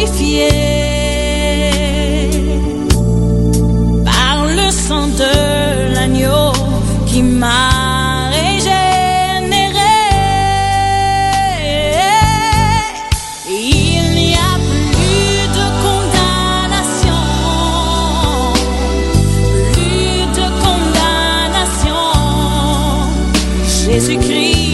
sanctifié par le sang de l'agneau qui m'a régénéré. Il n'y a plus de condamnation, plus de condamnation. Jésus-Christ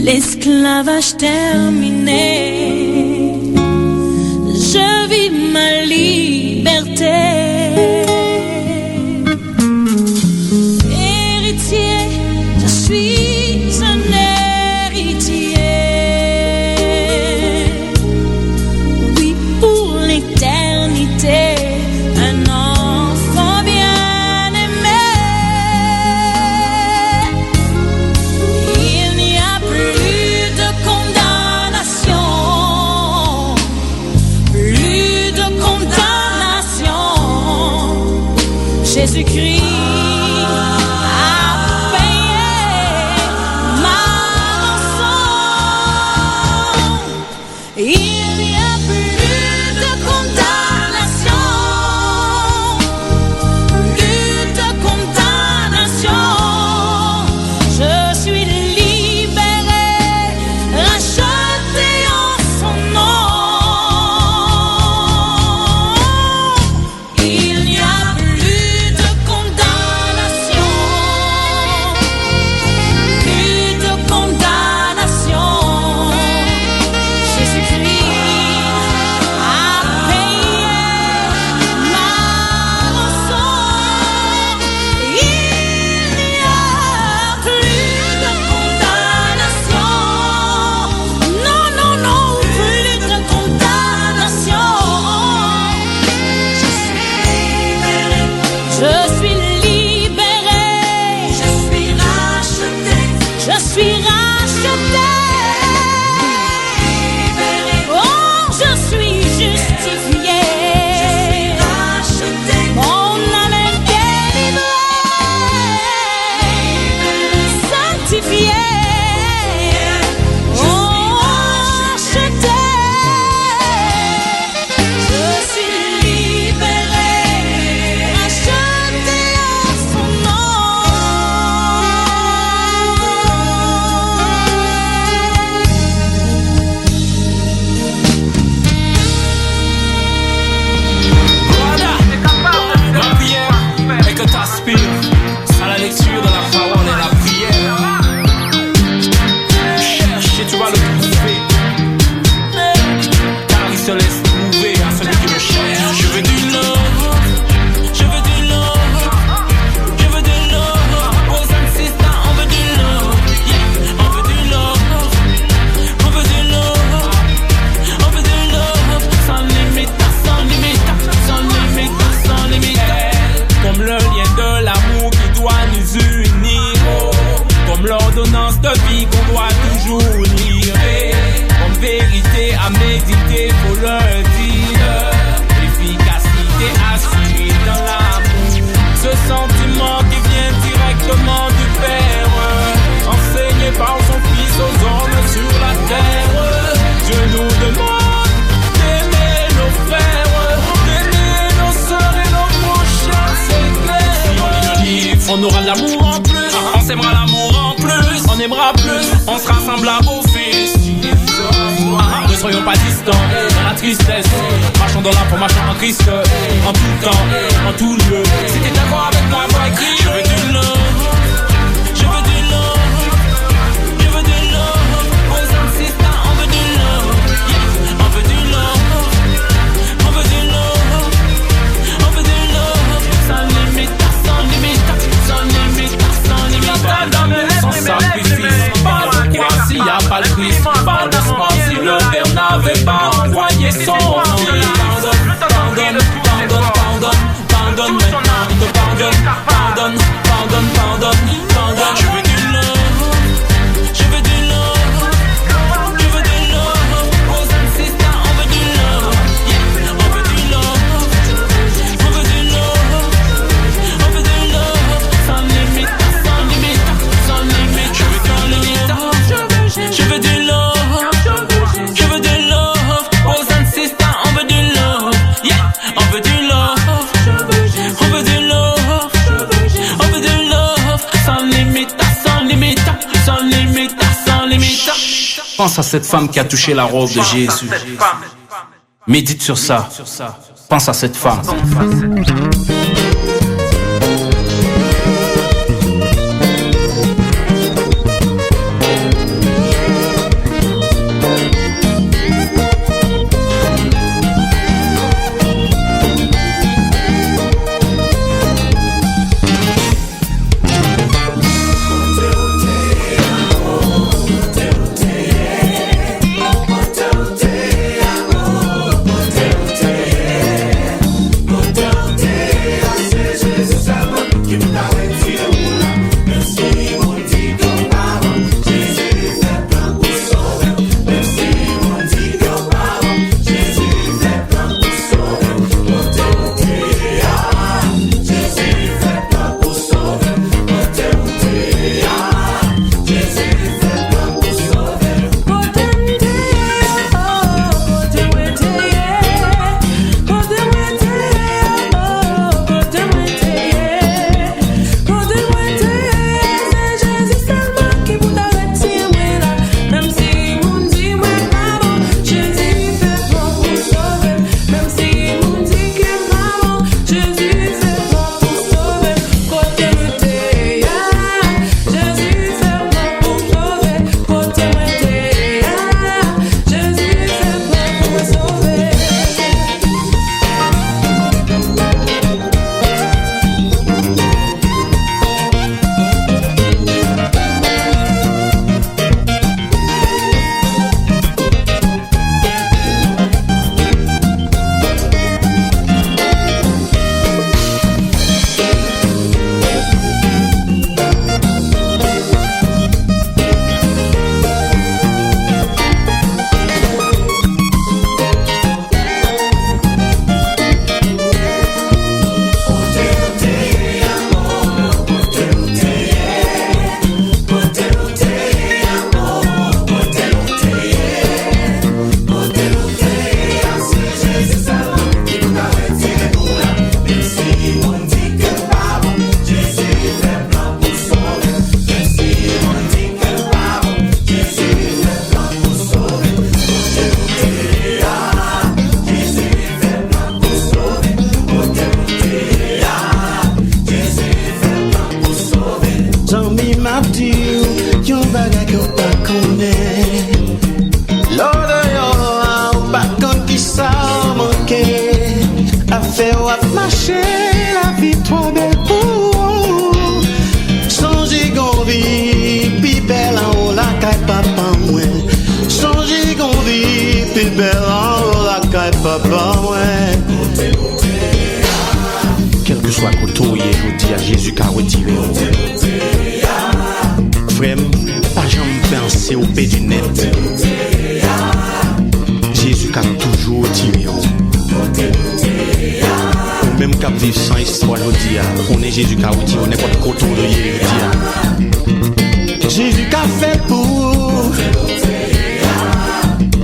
l'esclavage terminé, je vis ma liberté. Héritier, je suis un héritier. Oui, pour l'éternité, un enfant bien-aimé. Il n'y a plus de condamnation, plus de condamnation. Jésus-Christ racheté aimera plus, on sera semblable au fils. Ne soyons pas distants dans la tristesse, marchons dans la foi, marchons en Christ, en tout temps, en tout lieu. Si t'es d'accord avec moi, va écrire. Je veux du love, je veux du love, je veux du love. Boys and sisters, on veut du love, yeah. On veut du love, on veut du love, on veut du love. Sans limite, sans limite, sans limite, sans limite. Sans sacrifice, pas de quoi s'il y a pas de Christ, pas d'espoir si le Père n'avait pas envoyé son nom. Pardonne, pardonne, pardonne, pardonne, pardonne maintenant, il te pardonne, pardonne, pardonne, pardonne, pardonne. Je veux du love, je veux du love, je veux du love. Boys and sisters, on veut du love, yeah. On veut du love, on veut du love, on veut du love. Sans limite, sans limite, sans limite. Je veux sans limite, je veux du love, je veux du love. Boys and sisters, on veut du love, yeah. On veut du love, on veut du love, on veut du love. Sans limite, sans limite, sans limite, sans limite. Pense à cette femme qui a touché la robe de Jésus. Médite sur ça. Pense à cette femme. Quel que soit le côté, je dis à Jésus qu'a retiré. Frère, pas jamais penser au pied du net. Jésus qu'a toujours tiré. Ou même qu'à vivre sans histoire, je dis, on est Jésus qu'a retiré, on est pas de côté de Jésus. Jésus qu'a fait pour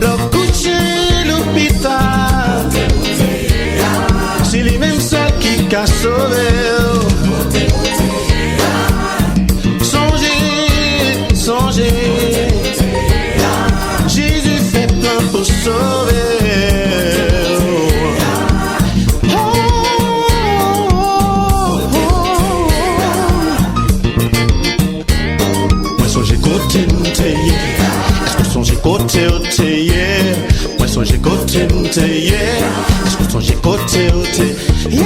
le coucher l'hôpital. C'est les mêmes seuls qui qu'a sauvé. Songez côté, yeah. Je peux songer côté, côté, yeah.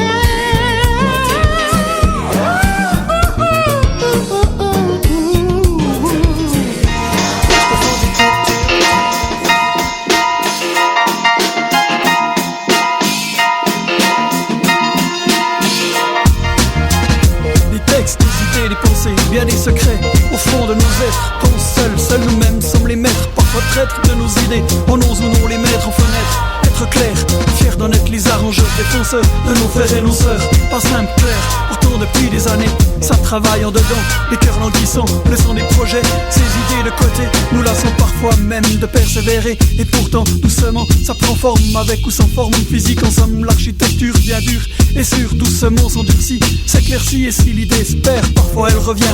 Bien des secrets au fond de nos êtres, quand seuls nous-mêmes sommes les maîtres, parfois traîtres de nos idées, on ose ou non les mettre en fenêtre. Être clair, fier d'en être les arrangeurs, défenseurs de nos frères et nos sœurs. Pas simple, clair, pourtant depuis des années, ça travaille en dedans, les cœurs languissants, le sang des projets, ces idées de côté, nous lassons parfois même de persévérer. Et pourtant, doucement, ça prend forme, avec ou sans forme physique, en somme, l'architecture bien dure et sûre, doucement s'endurcit, s'éclaircit, et si l'idée se perd, parfois elle revient,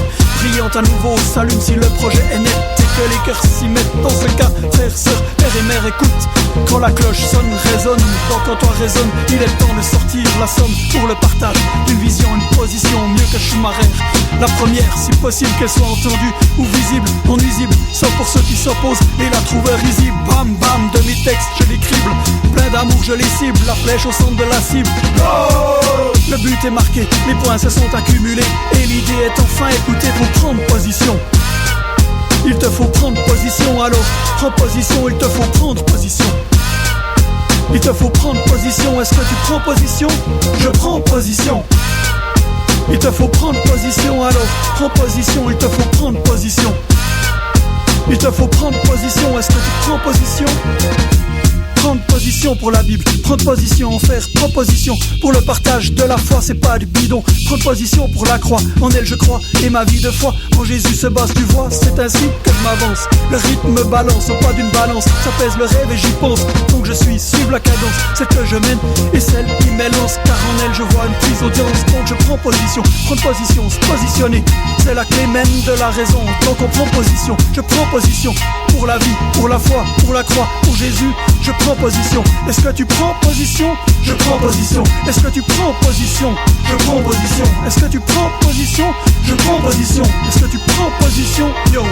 brillante à nouveau, s'allume si le projet est net, et que les cœurs s'y mettent. Dans ce cas, frères, sœurs, père et mère, écoute, quand la cloche sonne, résonne, quand toi résonne, il est temps de sortir la somme pour le partage d'une vision, une position mieux que Schumacher. La première, si possible qu'elle soit entendue ou visible, non nuisible, sauf pour ceux qui s'opposent et la trouvent risible. Bam bam, demi-texte, je les crible, plein d'amour je les cible, la flèche au centre de la cible. Oh, le but est marqué, les points se sont accumulés, et l'idée est enfin écoutée pour prendre position. Il te faut prendre position, alors prends position, il te faut prendre position. Il te faut prendre position, est-ce que tu prends position? Je prends position. Il te faut prendre position, alors prends position, il te faut prendre position. Il te faut prendre position, est-ce que tu prends position? Prendre position pour la Bible, prendre position en faire proposition pour le partage de la foi, c'est pas du bidon. Prendre position pour la croix, en elle je crois, et ma vie de foi en Jésus se base, tu vois, c'est ainsi que je m'avance. Le rythme balance au pas d'une balance, ça pèse le rêve et j'y pense. Donc je suive la cadence, celle que je mène et celle qui m'élance, car en elle je vois une prise audience. Donc je prends position, prendre position, se positionner, c'est la clé même de la raison. Donc on prend position, je prends position pour la vie, pour la foi, pour la croix, pour Jésus, je prends position. Est-ce que tu prends position? Je prends position. Est-ce que tu prends position? Je prends position. Est-ce que tu prends position? Je prends position. Est-ce que tu prends position? Yo.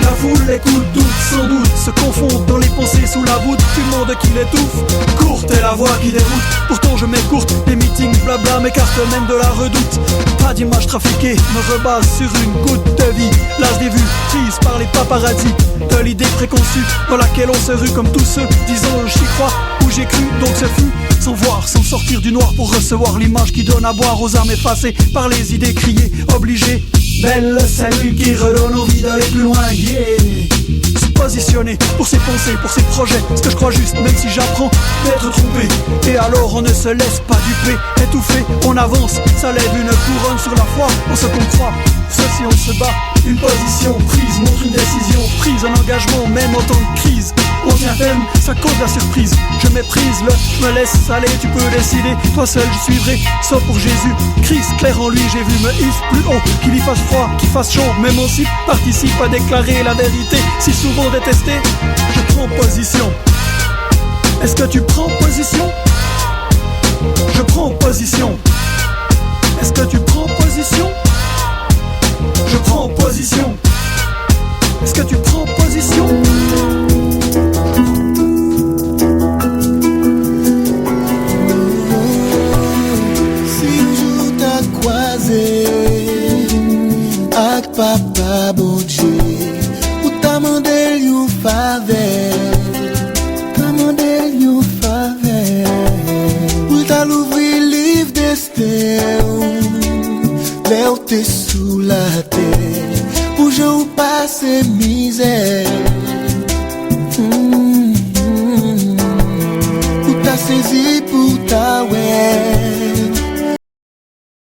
La foule écoute, doute sans doute, se confondent dans les pensées sous la voûte du monde qui l'étouffe. Courte est la voix qui déroute, pourtant je m'écourte. Les meetings blabla m'écartent même de la redoute. Pas d'image trafiquée, me rebase sur une goutte de vie. L'âge des vues, prise par les paparazzis, de l'idée préconçue dans laquelle on se rue comme tous ceux disant j'y crois ou j'ai cru, donc ce fut sans voir, sans sortir du noir pour recevoir l'image qui donne à boire aux âmes effacées par les idées criées, obligées. Belle cellule qui redonne envie d'aller plus loin, yeah. Se positionner pour ses pensées, pour ses projets, ce que je crois juste, même si j'apprends d'être trompé. Et alors on ne se laisse pas duper, étouffé, on avance, ça lève une couronne sur la foi, on se croit. Pour ceci on se bat, une position prise, montre une décision prise, un engagement même en temps de crise. On tient ferme, ça cause la surprise. Je méprise je me laisse aller, tu peux décider. Toi seul je suivrai, sauf pour Jésus Christ, clair en lui, j'ai vu me hisse plus haut. Qu'il y fasse froid, qu'il fasse chaud, même aussi participe à déclarer la vérité. Si souvent détesté, je prends position. Est-ce que tu prends position? Je prends position. Est-ce que tu prends position? Je prends position. Est-ce que tu prends position? Ak papa bon Dieu, ou ta mandel yon faveur, ta mandel yon faveur, ou ta l'ouvri livre d'Esther, là où t'es sous la terre, pour je ou passe misère.